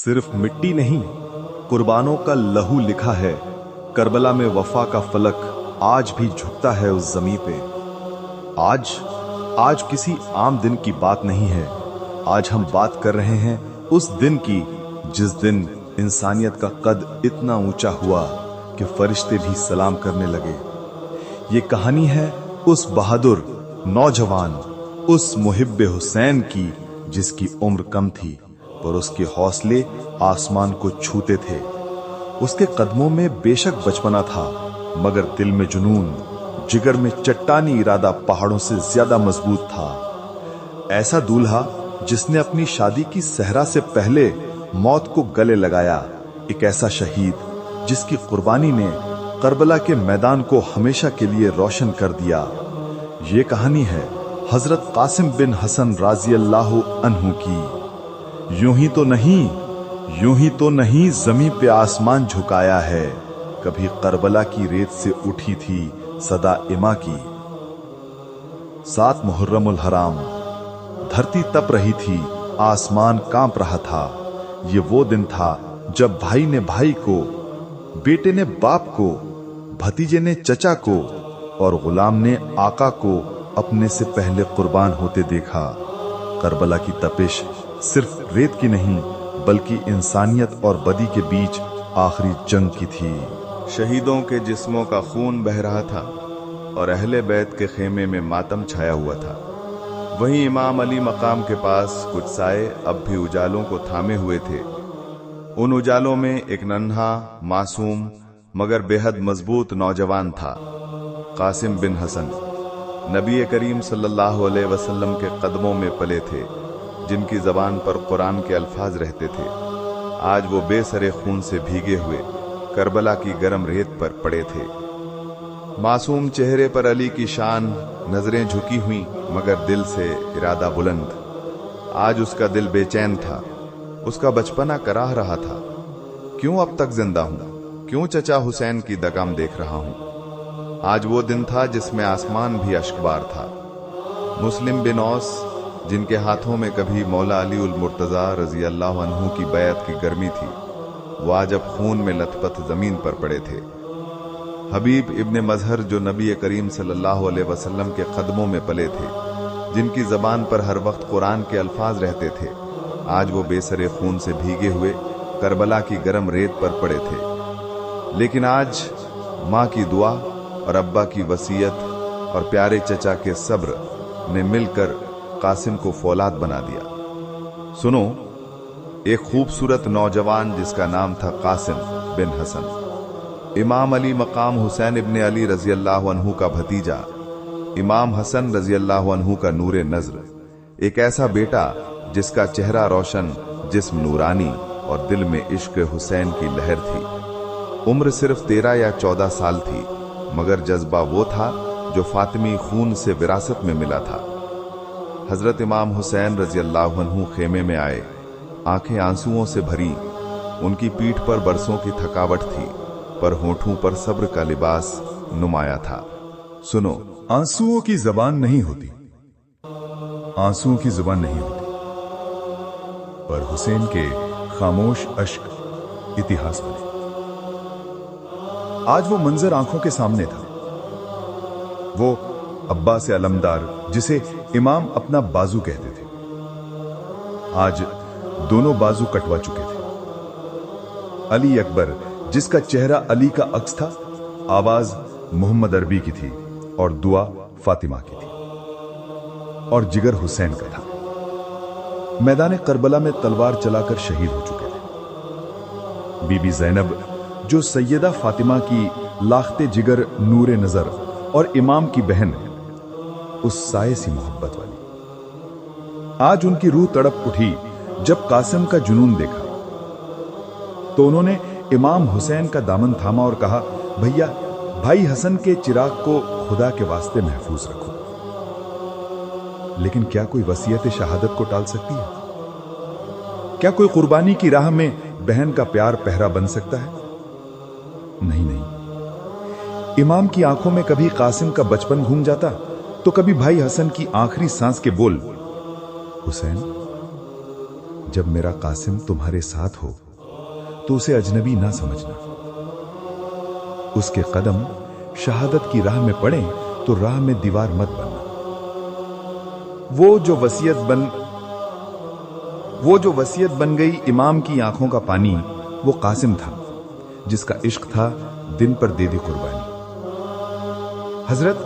सिर्फ मिट्टी नहीं, कुर्बानों का लहू लिखा है। करबला में वफा का फलक आज भी झुकता है उस जमीन पे। आज किसी आम दिन की बात नहीं है। आज हम बात कर रहे हैं उस दिन की जिस दिन इंसानियत का कद इतना ऊंचा हुआ कि फरिश्ते भी सलाम करने लगे। ये कहानी है उस बहादुर नौजवान, उस मुहिब्बे हुसैन की जिसकी उम्र कम थी पर उसके हौसले आसमान को छूते थे। उसके कदमों में बेशक बचपना था मगर दिल में जुनून, जिगर में चट्टानी इरादा पहाड़ों से ज्यादा मजबूत था। ऐसा दूल्हा जिसने अपनी शादी की सहरा से पहले मौत को गले लगाया, एक ऐसा शहीद जिसकी कुर्बानी ने करबला के मैदान को हमेशा के लिए रोशन कर दिया। ये कहानी है हजरत कासिम बिन हसन राजी अल्लाह अन्हु की। यूं ही तो नहीं जमीन पे आसमान झुकाया है, कभी करबला की रेत से उठी थी सदा इमा की। 7 मुहर्रमुल हराम, धरती तप रही थी, आसमान कांप रहा था। ये वो दिन था जब भाई ने भाई को, बेटे ने बाप को, भतीजे ने चचा को और गुलाम ने आका को अपने से पहले कुर्बान होते देखा। करबला की तपिश सिर्फ रेत की नहीं बल्कि इंसानियत और बदी के बीच आखिरी जंग की थी। शहीदों के जिस्मों का खून बह रहा था और अहले बैत के खेमे में मातम छाया हुआ था। वहीं इमाम अली मकाम के पास कुछ साए अब भी उजालों को थामे हुए थे। उन उजालों में एक नन्हा, मासूम मगर बेहद मजबूत नौजवान था, कासिम बिन हसन। नबी करीम सल्लल्लाहु अलैहि वसल्लम के कदमों में पले थे, जिनकी जबान पर कुरान के अल्फाज रहते थे। आज वो बेसरे खून से भीगे हुए करबला की गर्म रेत पर पड़े थे। मासूम चेहरे पर अली की शान, नजरें झुकी हुई मगर दिल से इरादा बुलंद। आज उसका दिल बेचैन था, उसका बचपना कराह रहा था। क्यों अब तक जिंदा हूं, क्यों चचा हुसैन की दगाम देख रहा हूं। आज वो दिन था जिसमें आसमान भी अश्कबार था। मुस्लिम बिन औस, जिनके हाथों में कभी मौला अली उल मुर्तजा रजी अल्लाह अन्हु की बैत की गर्मी थी, वो आज अब खून में लथपथ जमीन पर पड़े थे। हबीब इब्ने मजहर, जो नबी करीम सल्लल्लाहु अलैहि वसल्लम के कदमों में पले थे, जिनकी जबान पर हर वक्त कुरान के अल्फाज रहते थे, आज वो बेसरे खून से भीगे हुए करबला की गर्म रेत पर पड़े थे। लेकिन आज माँ की दुआ और अब्बा की वसीयत और प्यारे चचा के सब्र ने मिलकर कासिम को फौलाद बना दिया। सुनो, एक खूबसूरत नौजवान जिसका नाम था कासिम बिन हसन, इमाम अली मकाम हुसैन इब्ने अली रजी अल्लाह अन्हु का भतीजा, इमाम हसन रजी अल्लाह अन्हु का नूरे नजर, एक ऐसा बेटा जिसका चेहरा रोशन, जिस्म नूरानी और दिल में इश्क हुसैन की लहर थी। उम्र सिर्फ 13 या 14 साल थी मगर जज्बा वो था जो फातिमी खून से विरासत में मिला था। हजरत इमाम हुसैन रजी अल्लाह अन्हु खेमे में आए, आंखें आंसुओं से भरी। उनकी पीठ पर बरसों की थकावट थी पर होठों पर सब्र का लिबास नुमाया था। सुनो, आंसुओं की जबान नहीं होती, आंसुओं की जुबान नहीं होती, पर हुसैन के खामोश अश्क इतिहास बने। आज वो मंजर आंखों के सामने था। वो अब्बा से अलमदार, जिसे इमाम अपना बाजू कहते थे, आज दोनों बाजू कटवा चुके थे। अली अकबर, जिसका चेहरा अली का अक्स था, आवाज मोहम्मद अरबी की थी और दुआ फातिमा की थी, और जिगर हुसैन का था। मैदान करबला में तलवार चलाकर शहीद हो चुके थे। बीबी जैनब, जो सैयदा फातिमा की लाख्ते जिगर, नूरे नजर और इमाम की बहन, उस साए सी मोहब्बत वाली, आज उनकी रूह तड़प उठी जब कासिम का जुनून देखा। तो उन्होंने इमाम हुसैन का दामन थामा और कहा, भैया, भाई हसन के चिराग को खुदा के वास्ते महफूज रखो। लेकिन क्या कोई वसीयत शहादत को टाल सकती है? क्या कोई कुर्बानी की राह में बहन का प्यार पहरा बन सकता है? नहीं। इमाम की आंखों में कभी कासिम का बचपन घूम जाता तो कभी भाई हसन की आखिरी सांस के बोल, हुसैन जब मेरा कासिम तुम्हारे साथ हो तो उसे अजनबी ना समझना। उसके कदम शहादत की राह में पड़े तो राह में दीवार मत बनना। वो जो वसीयत बन गई इमाम की आंखों का पानी, वो कासिम था जिसका इश्क था दिन पर दे दी कुर्बानी। हजरत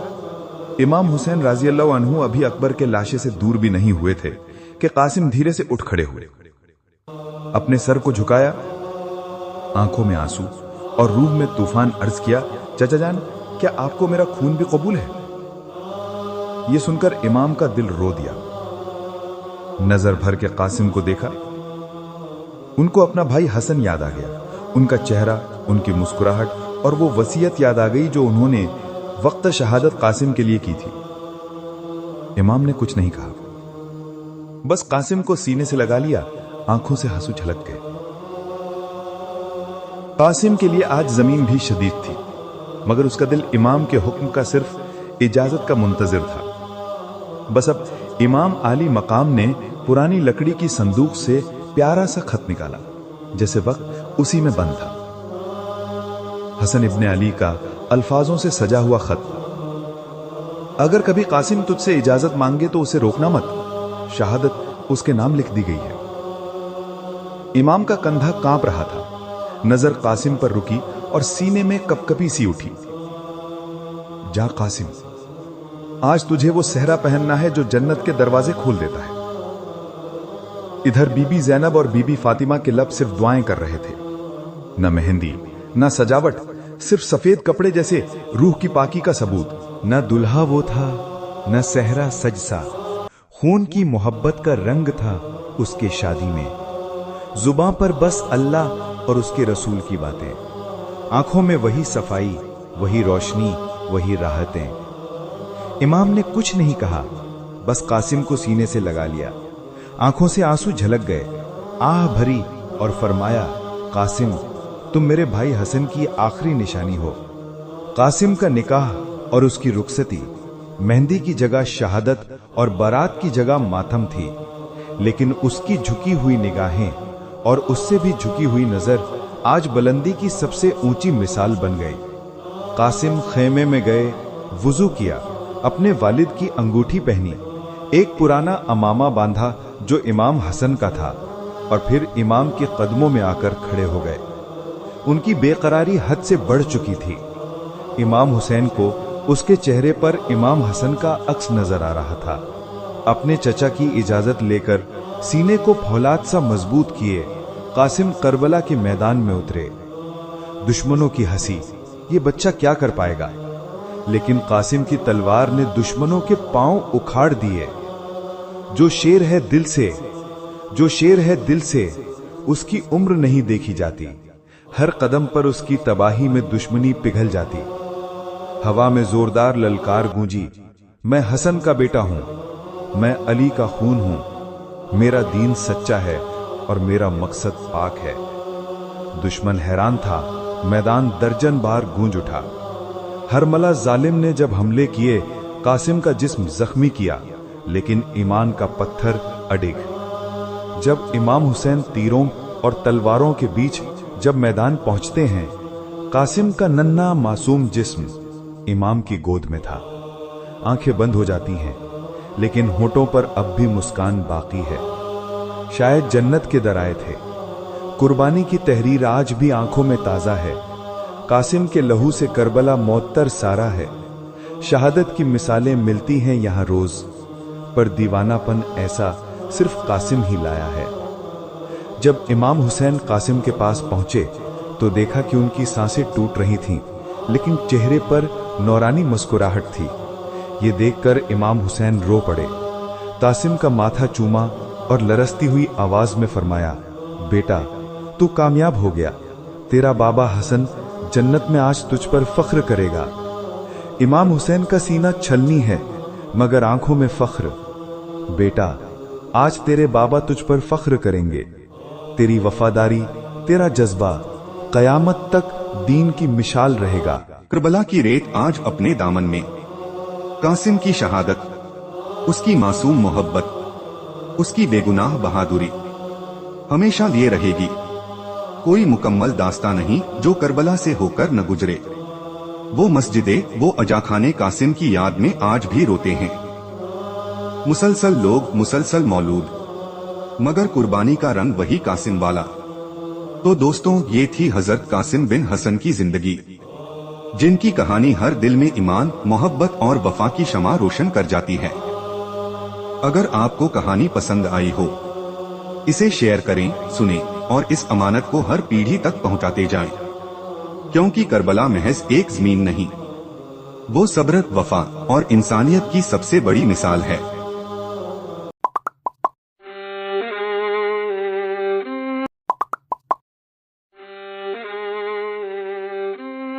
इमाम हुसैन राजी अल्लाह अन्हु अभी अकबर के लाशे से दूर भी नहीं हुए थे कि कासिम धीरे से उठ खड़े हुए, अपने सर को झुकाया, आंखों में आंसू और रूह में तूफान अर्ज किया, चाचा जान, क्या आपको मेरा खून भी कबूल है? यह सुनकर इमाम का दिल रो दिया। नजर भर के कासिम को देखा, उनको अपना भाई हसन याद आ गया, उनका चेहरा, उनकी मुस्कुराहट और वो वसीयत याद आ गई जो उन्होंने वक्त शहादत कासिम के लिए की थी। इमाम ने कुछ नहीं कहा, बस कासिम को सीने से लगा लिया, आंखों से आंसू छलक गए। कासिम के लिए आज जमीन भी शदीद थी, मगर उसका दिल इमाम के हुक्म का सिर्फ इजाजत का मुंतजिर था। बस अब इमाम आली मकाम ने पुरानी लकड़ी की संदूक से प्यारा सा खत निकाला, जैसे वक्त उसी में बंद था। हसन इब्ने अली का अल्फाजों से सजा हुआ खत। अगर कभी कासिम तुझसे इजाजत मांगे तो उसे रोकना मत, शहादत उसके नाम लिख दी गई है। इमाम का कंधा कांप रहा था, नजर कासिम पर रुकी और सीने में कपकपी सी उठी। जा कासिम, आज तुझे वो सहरा पहनना है जो जन्नत के दरवाजे खोल देता है। इधर बीबी जैनब और बीबी फातिमा के लब सिर्फ दुआएं कर रहे थे, न मेहंदी न सजावट, सिर्फ सफेद कपड़े जैसे रूह की पाकी का सबूत। न दुल्हा वो था न सहरा सजसा, खून की मोहब्बत का रंग था उसके शादी में। जुबां पर बस अल्लाह और उसके रसूल की बातें, आंखों में वही सफाई, वही रोशनी, वही राहतें। इमाम ने कुछ नहीं कहा, बस कासिम को सीने से लगा लिया, आंखों से आंसू झलक गए, आह भरी और फरमाया, कासिम तुम मेरे भाई हसन की आखिरी निशानी हो। कासिम का निकाह और उसकी रुखसती मेहंदी की जगह शहादत और बारात की जगह मातम थी, लेकिन उसकी झुकी हुई निगाहें और उससे भी झुकी हुई नजर आज बुलंदी की सबसे ऊंची मिसाल बन गई। कासिम खेमे में गए, वुजू किया, अपने वालिद की अंगूठी पहनी, एक पुराना अमामा बांधा जो इमाम हसन का था, और फिर इमाम के कदमों में आकर खड़े हो गए। उनकी बेकरारी हद से बढ़ चुकी थी। इमाम हुसैन को उसके चेहरे पर इमाम हसन का अक्स नजर आ रहा था। अपने चचा की इजाजत लेकर सीने को फौलाद सा मजबूत किए कासिम करबला के मैदान में उतरे। दुश्मनों की हंसी, ये बच्चा क्या कर पाएगा, लेकिन कासिम की तलवार ने दुश्मनों के पांव उखाड़ दिए। जो शेर है दिल से उसकी उम्र नहीं देखी जाती, हर कदम पर उसकी तबाही में दुश्मनी पिघल जाती। हवा में जोरदार ललकार गूंजी, मैं हसन का बेटा हूं, मैं अली का खून हूं, मेरा दीन सच्चा है और मेरा मकसद पाक है। दुश्मन हैरान था, मैदान दर्जन बार गूंज उठा। हरमला जालिम ने जब हमले किए, कासिम का जिस्म जख्मी किया, लेकिन ईमान का पत्थर अडिग। जब इमाम हुसैन तीरों और तलवारों के बीच जब मैदान पहुंचते हैं, कासिम का नन्हा मासूम जिस्म इमाम की गोद में था। आंखें बंद हो जाती हैं, लेकिन होठों पर अब भी मुस्कान बाकी है। शायद जन्नत के दर आए थे। कुर्बानी की तहरीर आज भी आंखों में ताजा है। कासिम के लहू से करबला मौतर सारा है। शहादत की मिसालें मिलती हैं यहां रोज, पर दीवानापन ऐसा सिर्फ कासिम ही लाया है। जब इमाम हुसैन कासिम के पास पहुंचे तो देखा कि उनकी सांसें टूट रही थीं, लेकिन चेहरे पर नौरानी मुस्कुराहट थी। ये देखकर इमाम हुसैन रो पड़े। कासिम का माथा चूमा और लरसती हुई आवाज में फरमाया, बेटा तू कामयाब हो गया, तेरा बाबा हसन जन्नत में आज तुझ पर फख्र करेगा। इमाम हुसैन का सीना छलनी है, मगर आंखों में फख्र। बेटा आज तेरे बाबा तुझ पर फख्र करेंगे। तेरी वफादारी, तेरा जज्बा कयामत तक दीन की मिसाल रहेगा। करबला की रेत आज अपने दामन में, कासिम की शहादत, उसकी मासूम मोहब्बत, उसकी बेगुनाह बहादुरी, हमेशा लिए रहेगी। कोई मुकम्मल दास्तां नहीं जो करबला से होकर न गुजरे। वो मस्जिदे, वो अजाखाने कासिम की याद में आज भी रोते हैं। मुसलसल लोग, मुसलसल मौलूद, मगर कुर्बानी का रंग वही कासिम वाला। तो दोस्तों, ये थी हजरत कासिम बिन हसन की जिंदगी, जिनकी कहानी हर दिल में ईमान, मोहब्बत और वफा की शमा रोशन कर जाती है। अगर आपको कहानी पसंद आई हो, इसे शेयर करें, सुनें और इस अमानत को हर पीढ़ी तक पहुंचाते जाएं, क्योंकि करबला महज एक जमीन नहीं, वो सब्र, वफा और इंसानियत की सबसे बड़ी मिसाल है।